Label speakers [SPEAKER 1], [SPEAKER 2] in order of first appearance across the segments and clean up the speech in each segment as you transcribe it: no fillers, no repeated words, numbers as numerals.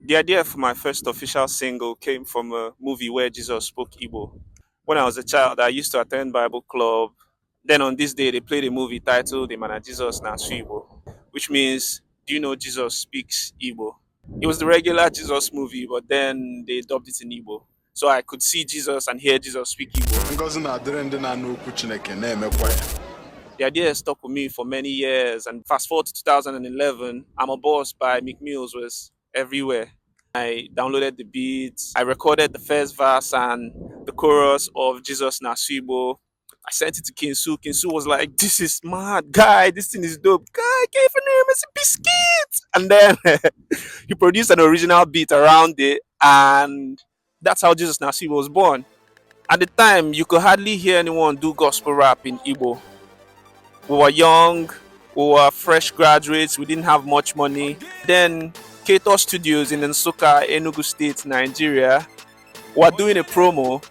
[SPEAKER 1] The idea for my first official single came from a movie where Jesus spoke Igbo. When I was a child, I used to attend Bible club. Then on this day, they played a movie titled The Man of Jesus Na Igbo, which means, do you know Jesus speaks Igbo? It was the regular Jesus movie, but then they dubbed it in Igbo. So I could see Jesus and hear Jesus speak Igbo.
[SPEAKER 2] Ngozi na-adịrị ndị na-anụ okwu Chineke na-emekwa ya.
[SPEAKER 1] The idea stuck with me for many years. And fast forward to 2011, I'm a Boss by Meek Mills was everywhere. I downloaded the beats. I recorded the first verse and the chorus of Jesus Nasibo. I sent it to Kinsu. Kinsu was like, "This is mad, guy. This thing is dope. Guy, give a name as a biscuit." And then he produced an original beat around it, and that's how Jesus Nasibo was born. At the time, you could hardly hear anyone do gospel rap in Igbo. We were young, we were fresh graduates, we didn't have much money. Then Kato Studios in Nsukka, Enugu State, Nigeria, were doing a promo,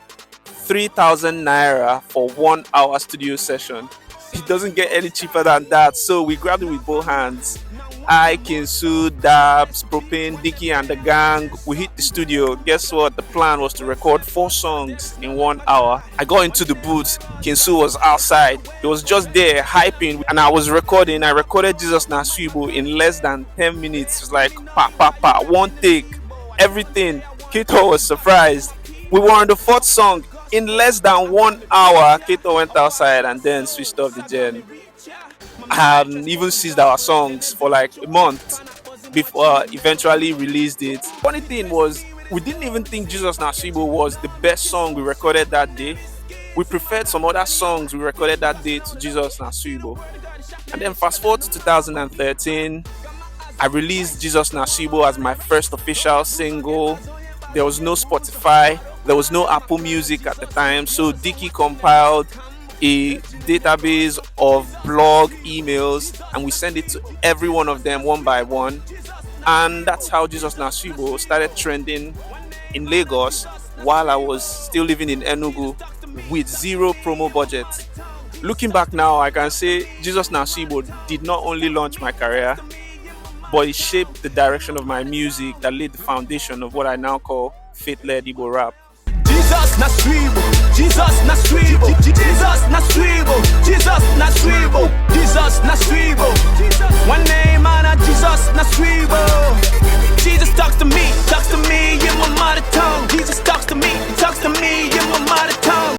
[SPEAKER 1] 3,000 naira for 1 hour studio session. It doesn't get any cheaper than that, so we grabbed it with both hands. I, Kinsu, Dabs, Propane, Dicky, and the gang, we hit the studio. Guess what? The plan was to record 4 songs in 1 hour. I got into the booth. Kinsu was outside. He was just there hyping, and I was recording. I recorded Jesus Nasuibo in less than 10 minutes. It was like, pa, pa, pa, one take, everything. Kito was surprised. We were on the 4th song. In less than 1 hour, Kito went outside and then switched off the gen. I had even seized our songs for like a month before eventually released it. Funny thing was, we didn't even think Jesus Nasibo was the best song we recorded that day. We preferred some other songs we recorded that day to Jesus Nasibo. And then fast forward to 2013, I released Jesus Nasibo as my first official single. There was no Spotify, there was no Apple Music at the time, so Dicky compiled a database of blog emails and we send it to every one of them one by one, and that's how Jesus Nasibo started trending in Lagos while I was still living in Enugu with zero promo budget. Looking back now, I can say Jesus Nasibo did not only launch my career, but it shaped the direction of my music that laid the foundation of what I now call faith-led Igbo rap.
[SPEAKER 3] Jesus na swibo, Jesus na swibo, Jesus na swibo.